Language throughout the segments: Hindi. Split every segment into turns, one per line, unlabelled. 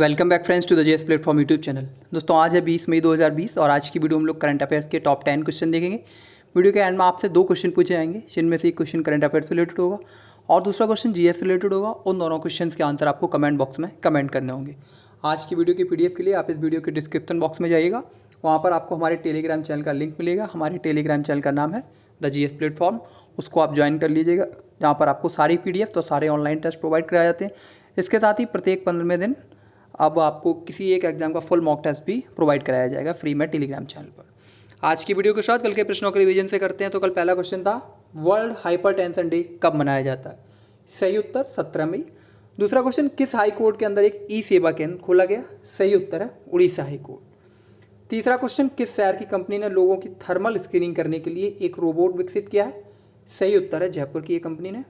Welcome back friends to the JS platform YouTube channel. दोस्तों आज है 20 मई 2020 और आज की वीडियो हम लोग करंट अफेयर्स के टॉप 10 क्वेश्चन देखेंगे। वीडियो के एंड में आपसे दो क्वेश्चन पूछे जाएंगे, जिनमें से एक क्वेश्चन करंट अफेयर्स से रिलेटेड होगा और दूसरा क्वेश्चन जीएस रिलेटेड होगा। उन दोनों क्वेश्चन के आंसर आपको कमेंट बॉक्स में कमेंट करने होंगे। आज की वीडियो की पीडीएफ के लिए आप इस वीडियो के डिस्क्रिप्शन बॉक्स में जाइएगा, वहाँ पर आपको हमारे टेलीग्राम चैनल का लिंक मिलेगा। हमारे टेलीग्राम चैनल का नाम है द जीएस प्लेटफॉर्म, उसको आप ज्वाइन कर लीजिएगा, जहाँ पर आपको सारी पीडीएफ तो सारे ऑनलाइन टेस्ट प्रोवाइड कराए जाते हैं। इसके साथ ही प्रत्येक 15वें दिन अब आपको किसी एक एग्जाम का फुल मॉक टेस्ट भी प्रोवाइड कराया जाएगा फ्री में टेलीग्राम चैनल पर। आज की वीडियो के साथ कल के प्रश्नों के रिवीजन से करते हैं। तो कल पहला क्वेश्चन था वर्ल्ड हाइपरटेंशन डे कब मनाया जाता है? सही उत्तर 17 मई। दूसरा क्वेश्चन किस हाई कोर्ट के अंदर एक ई सेवा केंद्र खोला गया? सही उत्तर है उड़ीसा हाई कोर्ट। तीसरा क्वेश्चन किस शहर की कंपनी ने लोगों की थर्मल स्क्रीनिंग करने के लिए एक रोबोट विकसित किया है? सही उत्तर है जयपुर की ये कंपनी ने।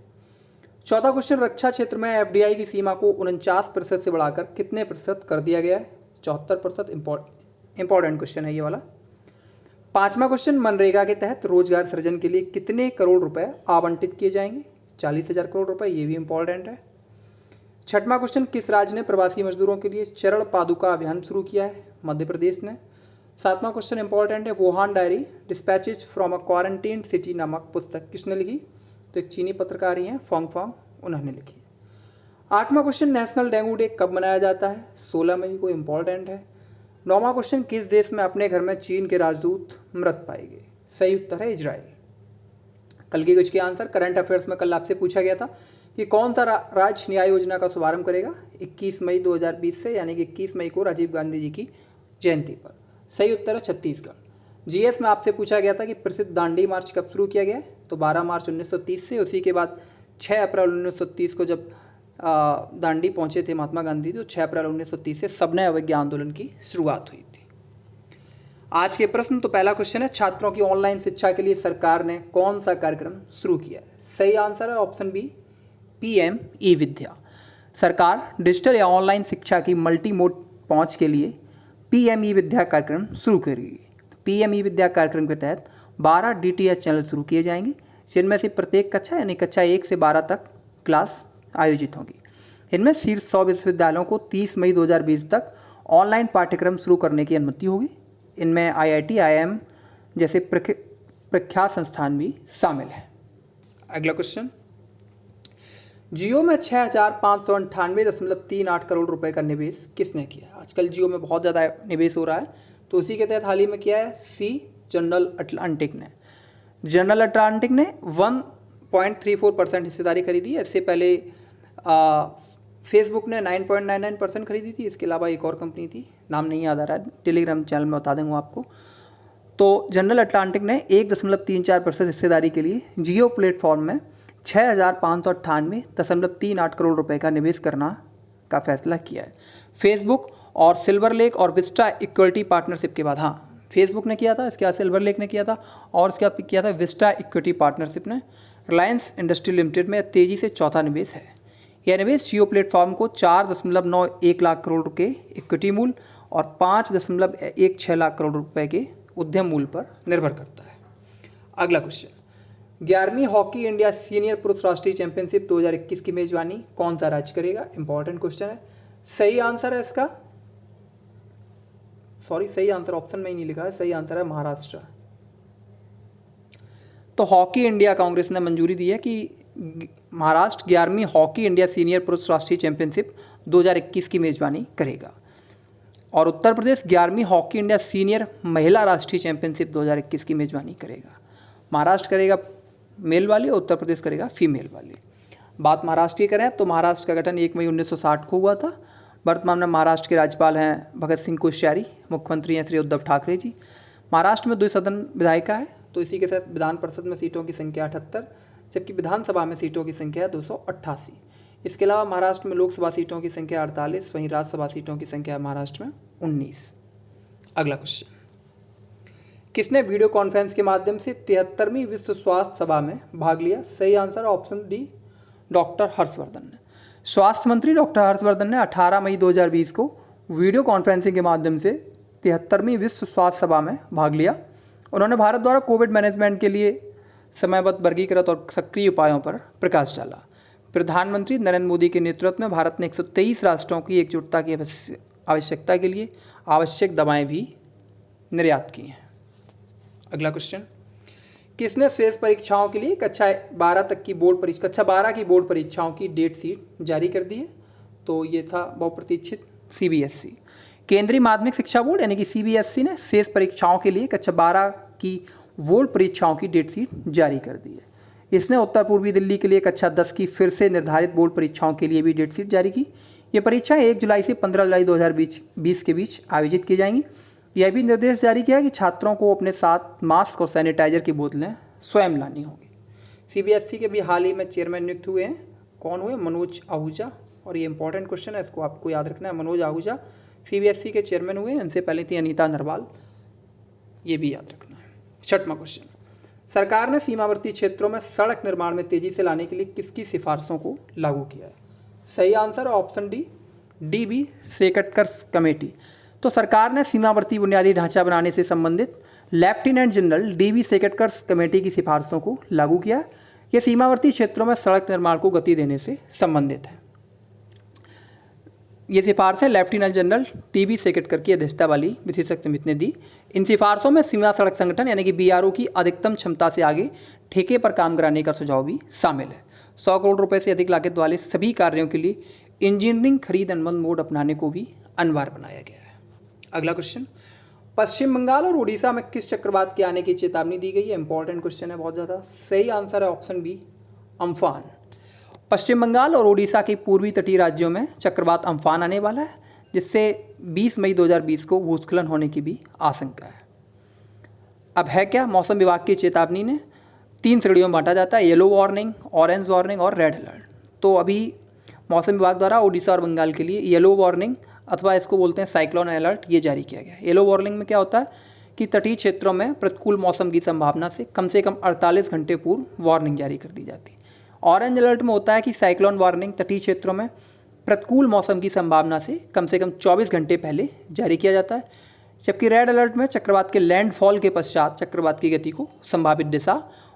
चौथा क्वेश्चन रक्षा क्षेत्र में एफडीआई की सीमा को 49% से बढ़ाकर कितने प्रतिशत कर दिया गया है? 74%। इंपॉर्टेंट क्वेश्चन है ये वाला। पांचवा क्वेश्चन मनरेगा के तहत रोजगार सृजन के लिए कितने करोड़ रुपए आवंटित किए जाएंगे? 40,000 करोड़ रुपए, ये भी इंपॉर्टेंट है। छठवां क्वेश्चन किस राज्य ने प्रवासी मजदूरों के लिए चरण पादुका अभियान शुरू किया है? मध्य प्रदेश ने। सातवां क्वेश्चन इंपॉर्टेंट है Wuhan diary dispatches from a quarantine city नामक पुस्तक किसने लिखी? तो एक चीनी पत्रकार ही हैं फोंग, उन्होंने लिखी। आठवां क्वेश्चन नेशनल डेंगू डे कब मनाया जाता है? 16 मई को, इंपॉर्टेंट है। नौवां क्वेश्चन किस देश में अपने घर में चीन के राजदूत मृत पाए गए? सही उत्तर है इजराइल। कल के कुछ के आंसर करंट अफेयर्स में कल आपसे पूछा गया था कि कौन सा राज्य न्याय योजना का शुभारंभ करेगा 21 मई 2020 से, यानी कि 21 मई को राजीव गांधी जी की जयंती पर। सही उत्तर है छत्तीसगढ़। जीएस में आपसे पूछा गया था कि प्रसिद्ध दांडी मार्च कब शुरू किया गया? तो 12 मार्च 1930 से। उसी के बाद 6 अप्रैल 1930 को जब दांडी पहुंचे थे महात्मा गांधी, तो 6 अप्रैल 1930 से सबने अवज्ञा आंदोलन की शुरुआत हुई थी। आज के प्रश्न, तो पहला क्वेश्चन है छात्रों की ऑनलाइन शिक्षा के लिए सरकार ने कौन सा कार्यक्रम शुरू किया है? सही आंसर है ऑप्शन बी, पीएम ई विद्या। सरकार डिजिटल या ऑनलाइन शिक्षा की मल्टी मोड पहुंच के लिए पीएम ई विद्या कार्यक्रम शुरू करेगी। पीएम ई विद्या कार्यक्रम के तहत 12 डीटीएच चैनल शुरू किए जाएंगे, जिनमें से प्रत्येक कक्षा यानी कक्षा 1 से 12 तक क्लास आयोजित होगी। इनमें शीर्ष 100 विश्वविद्यालयों को 30 मई 2020 तक ऑनलाइन पाठ्यक्रम शुरू करने की अनुमति होगी। इनमें आईआईटी, आईआईएम जैसे प्रख्यात संस्थान भी शामिल हैं। अगला क्वेश्चन, जियो में 6,598.38 करोड़ रुपए का निवेश किसने किया? आजकल जियो में बहुत ज़्यादा निवेश हो रहा है, तो उसी के तहत हाल ही में किया है सी जनरल अटलांटिक ने। जनरल अटलांटिक ने 1.34% हिस्सेदारी खरीदी है। इससे पहले फेसबुक ने 9.99% खरीदी थी। इसके अलावा एक और कंपनी थी, नाम नहीं याद आ रहा है, टेलीग्राम चैनल में बता दूंगा आपको। तो जनरल अटलांटिक ने 1.34% हिस्सेदारी के लिए जियो प्लेटफॉर्म में 6,598.38 करोड़ रुपए का निवेश करना का फैसला किया है। फेसबुक और सिल्वर लेक और विस्टा इक्विटी पार्टनरशिप के बाद, हाँ फेसबुक ने किया था, इसके बाद सिल्वर लेक ने किया था और इसके बाद किया था विस्टा इक्विटी पार्टनरशिप ने। रिलायंस इंडस्ट्री लिमिटेड में तेजी से चौथा निवेश है। यह निवेश जियो प्लेटफॉर्म को 4.91 लाख करोड़ के इक्विटी मूल्य और 5.16 लाख करोड़ रुपए के उद्यम मूल्य पर निर्भर करता है। अगला क्वेश्चन, 11वीं हॉकी इंडिया सीनियर पुरुष राष्ट्रीय चैंपियनशिप 2021 की मेजबानी कौन सा राज्य करेगा? इंपॉर्टेंट क्वेश्चन है। सही आंसर है इसका, सही आंसर ऑप्शन में ही नहीं लिखा है, सही आंसर है महाराष्ट्र। तो हॉकी इंडिया कांग्रेस ने मंजूरी दी है कि महाराष्ट्र 11वीं हॉकी इंडिया सीनियर पुरुष राष्ट्रीय चैंपियनशिप 2021 की मेजबानी करेगा और उत्तर प्रदेश 11वीं हॉकी इंडिया सीनियर महिला राष्ट्रीय चैंपियनशिप 2021 की मेजबानी करेगा। महाराष्ट्र करेगा मेल वाली और उत्तर प्रदेश करेगा फीमेल वाली। बात महाराष्ट्र की करें तो महाराष्ट्र का गठन 1 मई 1960 को हुआ था। वर्तमान में महाराष्ट्र के राज्यपाल हैं भगत सिंह कोश्यारी, मुख्यमंत्री हैं श्री उद्धव ठाकरे जी। महाराष्ट्र में 2 सदन विधायिका है, तो इसी के साथ विधान परिषद में सीटों की संख्या 78, जबकि विधानसभा में सीटों की संख्या है 288। इसके अलावा महाराष्ट्र में लोकसभा सीटों की संख्या 48, वहीं राज्यसभा सीटों की संख्या महाराष्ट्र में 19। अगला क्वेश्चन, किसने वीडियो कॉन्फ्रेंस के माध्यम से 73वीं विश्व स्वास्थ्य सभा में भाग लिया? सही answer option D, doctor Harshvardhan ने। स्वास्थ्य मंत्री डॉक्टर हर्षवर्धन ने 18 मई 2020 को वीडियो कॉन्फ्रेंसिंग के माध्यम से 73वीं विश्व स्वास्थ्य सभा में भाग लिया। उन्होंने भारत द्वारा कोविड मैनेजमेंट के लिए समयबद्ध वर्गीकृत और सक्रिय उपायों पर प्रकाश डाला। प्रधानमंत्री नरेंद्र मोदी के नेतृत्व में भारत ने 123 राष्ट्रों की एकजुटता की आवश्यकता के लिए आवश्यक दवाएं भी निर्यात की हैं। अगला क्वेश्चन, किसने शेष परीक्षाओं के लिए कक्षा 12 की बोर्ड परीक्षाओं की डेट शीट जारी कर दी है? तो ये था बहुप्रतीक्षित सीबीएसई। केंद्रीय माध्यमिक शिक्षा बोर्ड यानी कि सीबीएसई ने शेष परीक्षाओं के लिए कक्षा 12 की बोर्ड परीक्षाओं की डेट शीट जारी कर दी है। इसने उत्तर पूर्वी दिल्ली के लिए कक्षा 10 की फिर से निर्धारित बोर्ड परीक्षाओं के लिए भी डेट शीट जारी की। ये परीक्षाएं 1 जुलाई से 15 जुलाई 2020 के बीच आयोजित की जाएंगी। यह भी निर्देश जारी किया कि छात्रों को अपने साथ मास्क और सैनिटाइजर की बोतलें स्वयं लानी होगी। सीबीएसई के भी हाल ही में चेयरमैन नियुक्त हुए हैं। कौन हुए? मनोज आहूजा। और ये इंपॉर्टेंट क्वेश्चन है, इसको आपको याद रखना है। मनोज आहूजा सीबीएसई के चेयरमैन हुए। इनसे पहले थी अनीता नरवाल, ये भी याद रखना है। 6वां क्वेश्चन, सरकार ने सीमावर्ती क्षेत्रों में सड़क निर्माण में तेजी से लाने के लिए किसकी सिफारिशों को लागू किया है? सही आंसर है ऑप्शन डी बी सेकटकर कमेटी। तो सरकार ने सीमावर्ती बुनियादी ढांचा बनाने से संबंधित लेफ्टिनेंट जनरल डी.बी. सेकटकर कमेटी की सिफारिशों को लागू किया। यह सीमावर्ती क्षेत्रों में सड़क निर्माण को गति देने से संबंधित है। ये सिफारिशें लेफ्टिनेंट जनरल टी.बी. सेकटकर की अध्यक्षता वाली विशेषज्ञ समिति ने दी। इन सिफारिशों में सीमा सड़क संगठन यानी कि बीआरओ की अधिकतम क्षमता से आगे ठेके पर काम कराने का सुझाव भी शामिल है। 100 करोड़ रुपए से अधिक लागत वाले सभी कार्यों के लिए इंजीनियरिंग खरीद अनुबंध मोड अपनाने को भी अनिवार्य बनाया गया है। अगला क्वेश्चन, पश्चिम बंगाल और उड़ीसा में किस चक्रवात के आने की चेतावनी दी गई है? इंपॉर्टेंट क्वेश्चन है बहुत ज़्यादा। सही आंसर है ऑप्शन बी अम्फान। पश्चिम बंगाल और उड़ीसा के पूर्वी तटीय राज्यों में चक्रवात अम्फान आने वाला है, जिससे 20 मई 2020 को भूस्खलन होने की भी आशंका है। अब है क्या? मौसम विभाग की चेतावनी ने 3 श्रेणियों में बांटा जाता है, येलो वार्निंग, ऑरेंज वार्निंग और रेड अलर्ट। तो अभी मौसम विभाग द्वारा उड़ीसा और बंगाल के लिए येलो वार्निंग अथवा इसको बोलते हैं साइक्लोन अलर्ट, ये जारी किया गया है। येलो वार्निंग में क्या होता है कि तटीय क्षेत्रों में प्रतिकूल मौसम की संभावना से कम 48 घंटे पूर्व वार्निंग जारी कर दी जाती है। ऑरेंज अलर्ट में होता है कि साइक्लोन वार्निंग तटीय क्षेत्रों में प्रतिकूल मौसम की संभावना से कम 24 घंटे पहले जारी किया जाता है। जबकि रेड अलर्ट में चक्रवात के लैंडफॉल के पश्चात चक्रवात की गति को, संभावित दिशा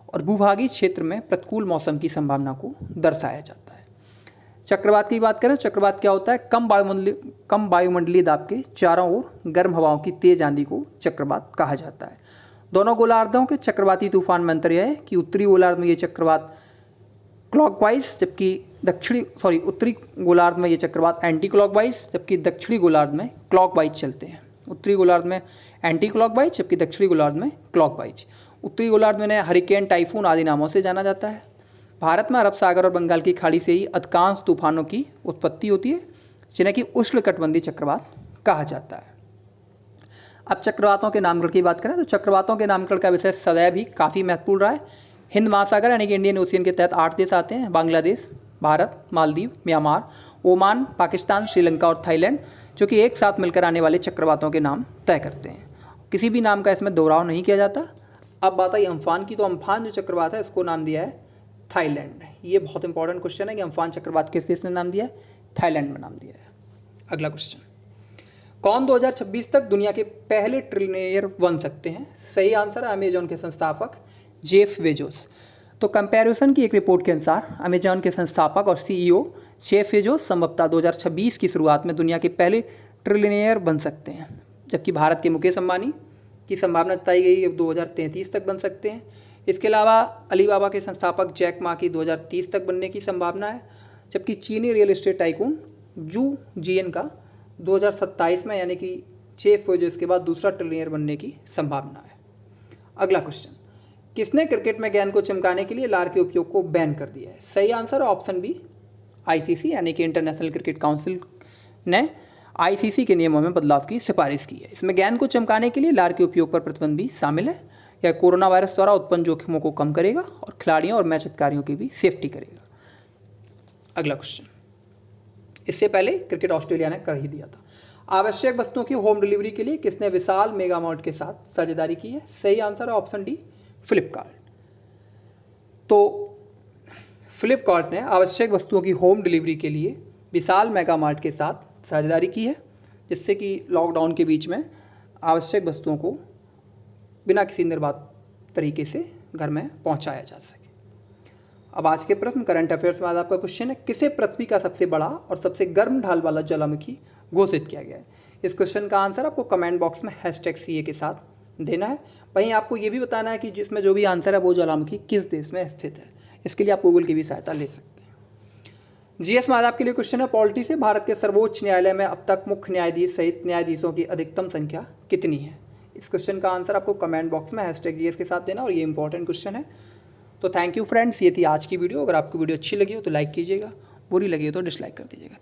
और भूभागीय क्षेत्र में प्रतिकूल मौसम की संभावना को दर्शाया जाता है। चक्रवात की बात करें, चक्रवात क्या होता है? कम वायुमंडलीय दाब के चारों ओर गर्म हवाओं की तेज आंधी को चक्रवात कहा जाता है। दोनों गोलार्धों के चक्रवाती तूफान में अंतर यह है कि उत्तरी गोलार्ध में ये चक्रवात क्लॉकवाइज जबकि उत्तरी गोलार्ध में ये चक्रवात एंटी क्लॉकवाइज जबकि दक्षिणी गोलार्ध में क्लॉकवाइज चलते हैं। उत्तरी गोलार्ध में एंटी क्लॉकवाइज जबकि दक्षिणी गोलार्ध में क्लॉकवाइज। उत्तरी गोलार्ध में हरिकेन, टाइफून आदि नामों से जाना जाता है। भारत में अरब सागर और बंगाल की खाड़ी से ही अधिकांश तूफानों की उत्पत्ति होती है, जिन्हें कि उष्णकटिबंधीय चक्रवात कहा जाता है। अब चक्रवातों के नामकरण की बात करें तो चक्रवातों के नामकरण का विषय सदैव ही काफ़ी महत्वपूर्ण रहा है। हिंद महासागर यानी कि इंडियन ओशियन के तहत 8 देश आते हैं, बांग्लादेश, भारत, मालदीव, म्यांमार, ओमान, पाकिस्तान, श्रीलंका और थाईलैंड, जो कि एक साथ मिलकर आने वाले चक्रवातों के नाम तय करते हैं। किसी भी नाम का इसमें दोहराव नहीं किया जाता। अब बात आई अम्फान की, तो अम्फान जो चक्रवात है इसको नाम दिया है थाईलैंड ने। ये बहुत इंपॉर्टेंट क्वेश्चन है कि अम्फान चक्रवात किस देश ने नाम दिया है? थाईलैंड में नाम दिया है। अगला क्वेश्चन, कौन 2026 तक दुनिया के पहले ट्रिलियनेयर बन सकते हैं? सही आंसर है अमेजॉन के संस्थापक जेफ बेजोस। तो कंपैरिजन की एक रिपोर्ट के अनुसार अमेजॉन के संस्थापक और सीईओ जेफ बेजोस संभवतः 2026 की शुरुआत में दुनिया के पहले ट्रिलियनेयर बन सकते हैं, जबकि भारत के मुकेश अंबानी की संभावना बताई गई है 2033 तक बन सकते हैं। इसके अलावा अलीबाबा के संस्थापक जैक मा की 2030 तक बनने की संभावना है, जबकि चीनी रियल एस्टेट टाइकून जू जियन का 2027 में यानी कि जेफ बेजोस के बाद दूसरा ट्रिलियनेयर बनने की संभावना है। अगला क्वेश्चन, किसने क्रिकेट में गेंद को चमकाने के लिए लार के उपयोग को बैन कर दिया है? सही आंसर ऑप्शन बी आईसीसी यानी कि इंटरनेशनल क्रिकेट काउंसिल ने आईसीसी के नियमों में बदलाव की सिफारिश की है। इसमें गेंद को चमकाने के लिए लार के उपयोग पर प्रतिबंध भी शामिल है। यह कोरोना वायरस द्वारा उत्पन्न जोखिमों को कम करेगा और खिलाड़ियों और मैच अधिकारियों की भी सेफ्टी करेगा। अगला क्वेश्चन, इससे पहले क्रिकेट ऑस्ट्रेलिया ने कर ही दिया था। आवश्यक वस्तुओं की होम डिलीवरी के लिए किसने विशाल मेगा मार्ट के साथ साझेदारी की है? सही आंसर है ऑप्शन डी फ्लिपकार्ट। तो फ्लिपकार्ट ने आवश्यक वस्तुओं की होम डिलीवरी के लिए विशाल मेगा मार्ट के साथ साझेदारी की है, जिससे कि लॉकडाउन के बीच में आवश्यक वस्तुओं को बिना किसी निर्बाध तरीके से घर में पहुंचाया जा सके। अब आज के प्रश्न करंट अफेयर्स में आज आपका क्वेश्चन है, किसे पृथ्वी का सबसे बड़ा और सबसे गर्म ढाल वाला ज्वालामुखी घोषित किया गया है। इस क्वेश्चन का आंसर आपको कमेंट बॉक्स में #CA के साथ देना है। वहीं आपको ये भी बताना है कि जिसमें जो भी आंसर है वो ज्वालामुखी किस देश में स्थित है। इसके लिए आप गूगल की भी सहायता ले सकते हैं। जीएस में आज आपके लिए क्वेश्चन है, पॉलिटी से भारत के सर्वोच्च न्यायालय में अब तक मुख्य न्यायाधीश सहित न्यायाधीशों की अधिकतम संख्या कितनी है। इस क्वेश्चन का आंसर आपको कमेंट बॉक्स में #GS के साथ देना और ये इंपॉर्टेंट क्वेश्चन है। तो थैंक यू फ्रेंड्स, ये थी आज की वीडियो। अगर आपको वीडियो अच्छी लगी हो तो लाइक कीजिएगा, बुरी लगी हो तो डिसलाइक कर दीजिएगा।